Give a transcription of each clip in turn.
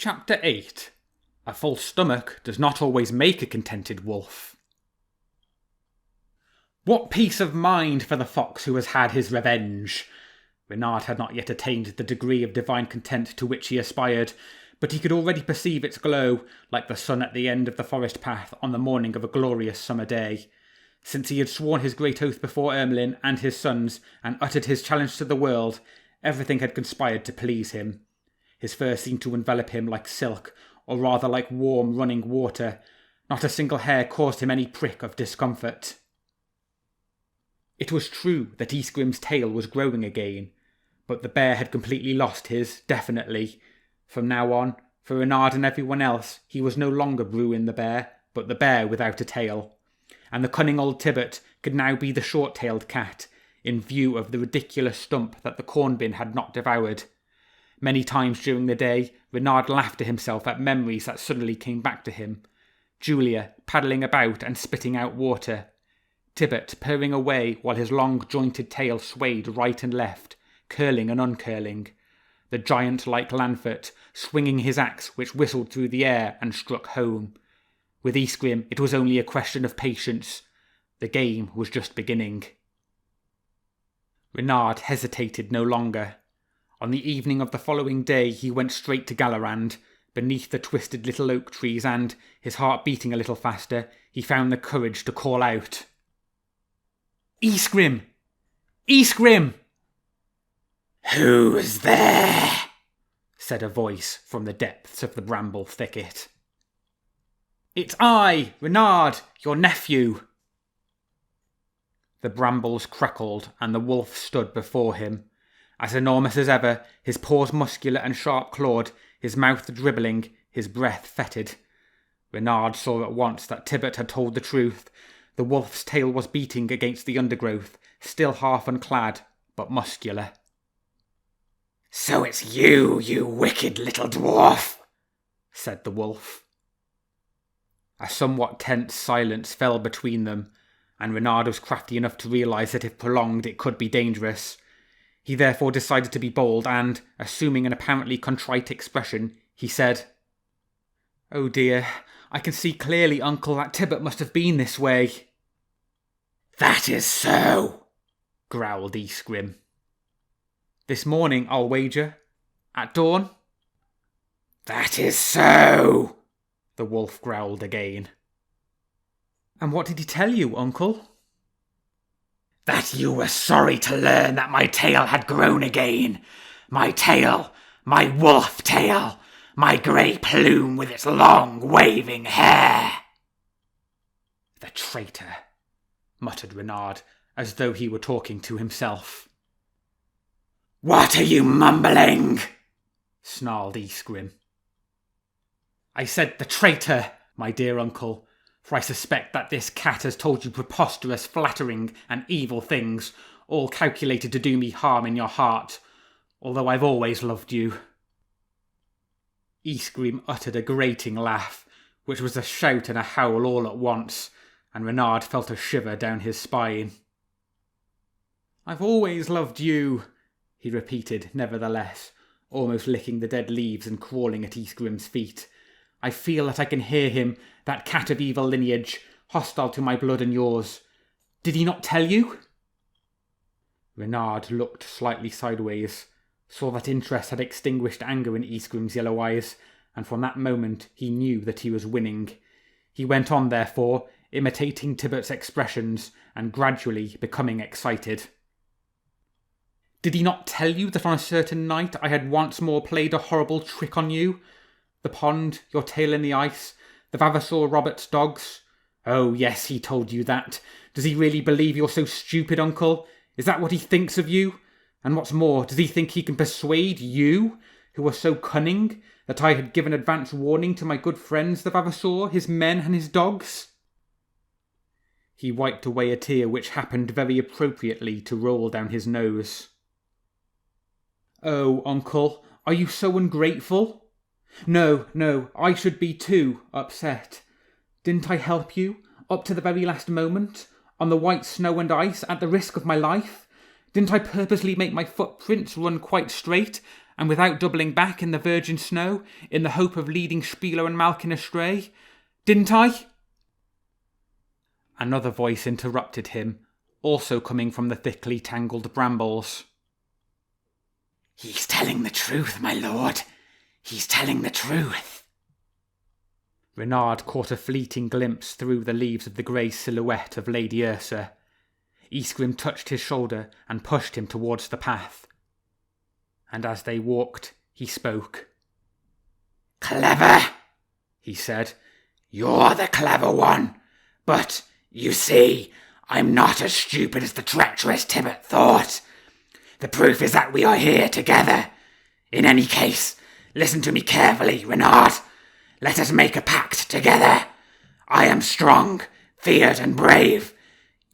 Chapter 8. A full stomach does not always make a contented wolf. What peace of mind for the fox who has had his revenge! Reynard had not yet attained the degree of divine content to which he aspired, but he could already perceive its glow, like the sun at the end of the forest path on the morning of a glorious summer day. Since he had sworn his great oath before Ermelyn and his sons, and uttered his challenge to the world, everything had conspired to please him. His fur seemed to envelop him like silk, or rather like warm running water. Not a single hair caused him any prick of discomfort. It was true that Isgrim's tail was growing again, but the bear had completely lost his, definitely. From now on, for Reynard and everyone else, he was no longer Bruin the bear, but the bear without a tail. And the cunning old Tibbet could now be the short-tailed cat, in view of the ridiculous stump that the corn bin had not devoured. Many times during the day, Reynard laughed to himself at memories that suddenly came back to him. Julia paddling about and spitting out water. Tibbet purring away while his long jointed tail swayed right and left, curling and uncurling. The giant-like Lanfert swinging his axe which whistled through the air and struck home. With Isgrim it was only a question of patience. The game was just beginning. Reynard hesitated no longer. On the evening of the following day he went straight to Gallerand, beneath the twisted little oak trees, and, his heart beating a little faster, he found the courage to call out. "Isgrim! Isgrim!" "Who's there?" said a voice from the depths of the bramble thicket. "It's I, Reynard, your nephew." The brambles crackled and the wolf stood before him. As enormous as ever, his paws muscular and sharp-clawed, his mouth dribbling, his breath fetid. Reynard saw at once that Tibbet had told the truth. The wolf's tail was beating against the undergrowth, still half unclad, but muscular. "So it's you, you wicked little dwarf," said the wolf. A somewhat tense silence fell between them, and Reynard was crafty enough to realise that if prolonged it could be dangerous. He therefore decided to be bold and, assuming an apparently contrite expression, he said, "Oh dear, I can see clearly, Uncle, that Tibbet must have been this way." "That is so," growled Isgrim. "This morning, I'll wager. At dawn?" "That is so," the wolf growled again. "And what did he tell you, Uncle?" "That you were sorry to learn that my tail had grown again. My tail, my wolf tail, my grey plume with its long waving hair." "The traitor," muttered Reynard, as though he were talking to himself. "What are you mumbling?" snarled Isgrim. "I said the traitor, my dear uncle, for I suspect that this cat has told you preposterous, flattering and evil things, all calculated to do me harm in your heart, although I've always loved you." Isgrim uttered a grating laugh, which was a shout and a howl all at once, and Reynard felt a shiver down his spine. "I've always loved you," he repeated, nevertheless, almost licking the dead leaves and crawling at Isgrim's feet. "I feel that I can hear him, that cat of evil lineage, hostile to my blood and yours. Did he not tell you?" Reynard looked slightly sideways, saw that interest had extinguished anger in Isgrim's yellow eyes, and from that moment he knew that he was winning. He went on, therefore, imitating Tibbet's expressions, and gradually becoming excited. "Did he not tell you that on a certain night I had once more played a horrible trick on you? The pond, your tail in the ice, the Vavasor Robert's dogs? Oh, yes, he told you that. Does he really believe you're so stupid, Uncle? Is that what he thinks of you? And what's more, does he think he can persuade you, who are so cunning, that I had given advance warning to my good friends the Vavasor, his men and his dogs?" He wiped away a tear which happened very appropriately to roll down his nose. "Oh, Uncle, are you so ungrateful? No, I should be too upset. Didn't I help you, up to the very last moment, on the white snow and ice, at the risk of my life? Didn't I purposely make my footprints run quite straight, and without doubling back in the virgin snow, in the hope of leading Spilo and Malkin astray? Didn't I?" Another voice interrupted him, also coming from the thickly tangled brambles. "He's telling the truth, my lord. He's telling the truth." Reynard caught a fleeting glimpse through the leaves of the grey silhouette of Lady Ursa. Isgrim touched his shoulder and pushed him towards the path. And as they walked, he spoke. "Clever," he said. "You're the clever one. But, you see, I'm not as stupid as the treacherous Tibbet thought. The proof is that we are here together. In any case, listen to me carefully, Reynard. Let us make a pact together. I am strong, feared and brave.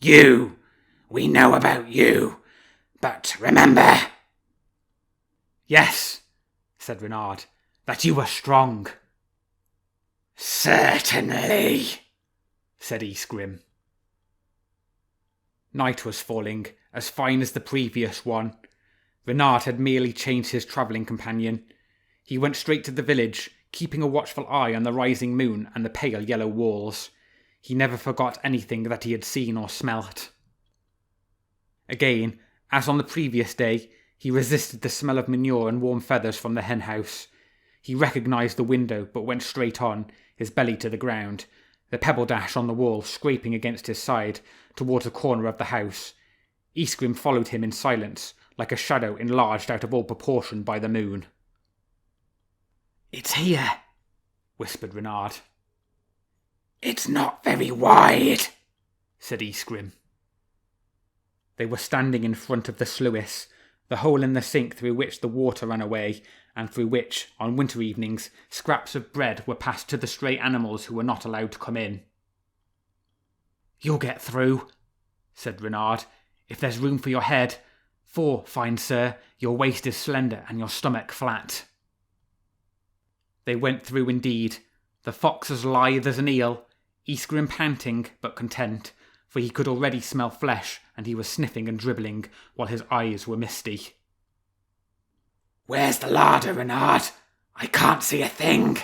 We know about you. But remember—" "Yes," said Reynard, "that you are strong." "Certainly," said Isgrim. Night was falling, as fine as the previous one. Reynard had merely changed his travelling companion. He went straight to the village, keeping a watchful eye on the rising moon and the pale yellow walls. He never forgot anything that he had seen or smelt. Again, as on the previous day, he resisted the smell of manure and warm feathers from the hen-house. He recognised the window, but went straight on, his belly to the ground, the pebble dash on the wall scraping against his side, towards a corner of the house. Isgrim followed him in silence, like a shadow enlarged out of all proportion by the moon. "It's here," whispered Reynard. "It's not very wide," said Isgrim. They were standing in front of the sluice, the hole in the sink through which the water ran away, and through which, on winter evenings, scraps of bread were passed to the stray animals who were not allowed to come in. "You'll get through," said Reynard, "if there's room for your head, for, fine sir, your waist is slender and your stomach flat." They went through indeed, the fox as lithe as an eel, Isgrim panting but content, for he could already smell flesh, and he was sniffing and dribbling, while his eyes were misty. "Where's the larder, Reynard? I can't see a thing."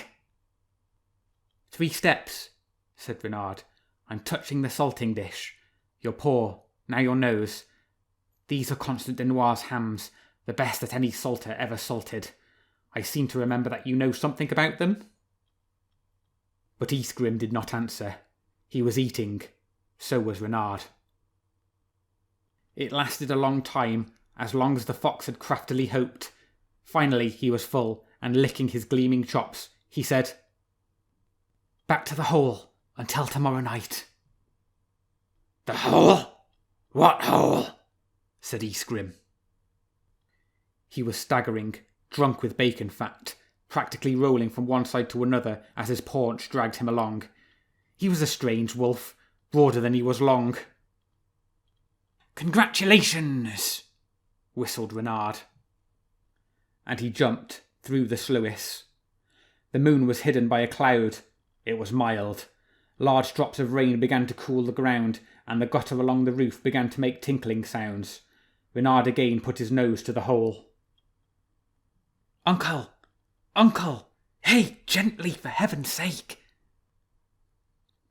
3 steps, said Reynard. "I'm touching the salting dish. Your paw, now your nose. These are Constant de Noir's hams, the best that any salter ever salted. I seem to remember that you know something about them." But Isgrim did not answer. He was eating. So was Reynard. It lasted a long time, as long as the fox had craftily hoped. Finally he was full, and licking his gleaming chops, he said, "Back to the hole, until tomorrow night." "The hole? What hole?" said Isgrim. He was staggering, drunk with bacon fat, practically rolling from one side to another as his paunch dragged him along. He was a strange wolf, broader than he was long. "Congratulations!" whistled Reynard. And he jumped through the sluice. The moon was hidden by a cloud. It was mild. Large drops of rain began to cool the ground, and the gutter along the roof began to make tinkling sounds. Reynard again put his nose to the hole. "Uncle! Uncle! Hey, gently, for heaven's sake!"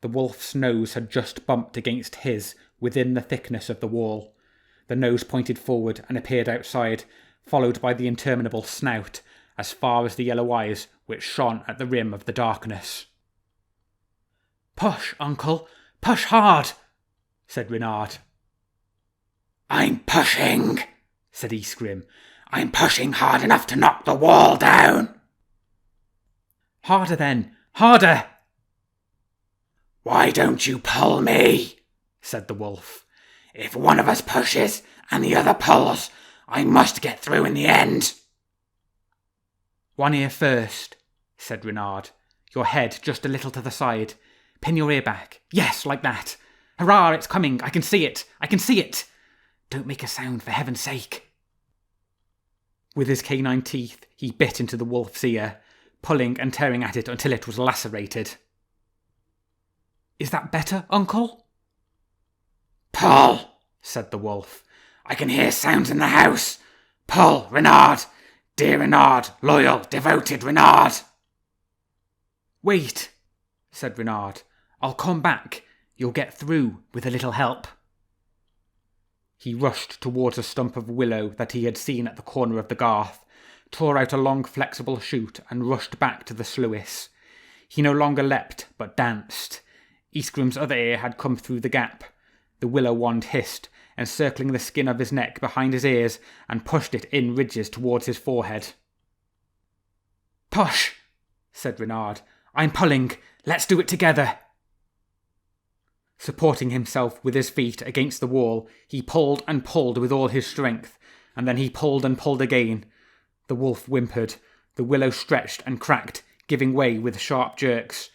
The wolf's nose had just bumped against his within the thickness of the wall. The nose pointed forward and appeared outside, followed by the interminable snout, as far as the yellow eyes which shone at the rim of the darkness. "Push, uncle! Push hard!" said Reynard. "I'm pushing," said Isgrim. "I'm pushing hard enough to knock the wall down." "Harder then! Harder!" "Why don't you pull me?" said the wolf. "If one of us pushes and the other pulls, I must get through in the end." "One ear first," said Reynard. "Your head just a little to the side. Pin your ear back. Yes, like that. Hurrah, it's coming. I can see it. I can see it. Don't make a sound, for heaven's sake." With his canine teeth, he bit into the wolf's ear, pulling and tearing at it until it was lacerated. "Is that better, uncle?" "Pull," said the wolf. "I can hear sounds in the house. Pull, Reynard. Dear Reynard, loyal, devoted Reynard. Wait, said Reynard. I'll come back. You'll get through with a little help. He rushed towards a stump of willow that he had seen at the corner of the garth, tore out a long flexible shoot and rushed back to the sluice. He no longer leapt, but danced. Isgrim's other ear had come through the gap. The willow wand hissed, encircling the skin of his neck behind his ears, and pushed it in ridges towards his forehead. Push, said Reynard. I'm pulling. Let's do it together. Supporting himself with his feet against the wall, he pulled and pulled with all his strength, and then he pulled and pulled again. The wolf whimpered. The willow stretched and cracked, giving way with sharp jerks.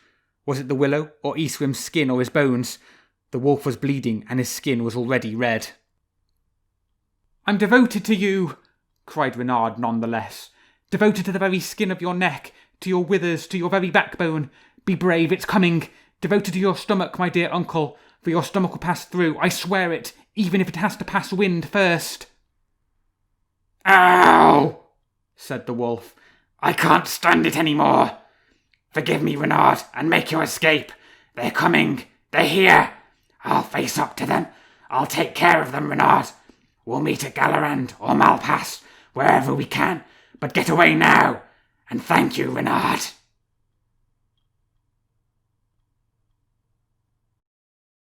Was it the willow, or Isgrim's skin, or his bones? The wolf was bleeding, and his skin was already red. I'm devoted to you, cried Reynard none the less. Devoted to the very skin of your neck, to your withers, to your very backbone. Be brave, it's coming. Devoted to your stomach, my dear uncle, for your stomach will pass through, I swear it, even if it has to pass wind first. Ow, said the wolf. I can't stand it any more. Forgive me, Reynard, and make your escape. They're coming. They're here. I'll face up to them. I'll take care of them, Reynard. We'll meet at Gallerand or Malpass, wherever we can, but get away now. And thank you, Reynard.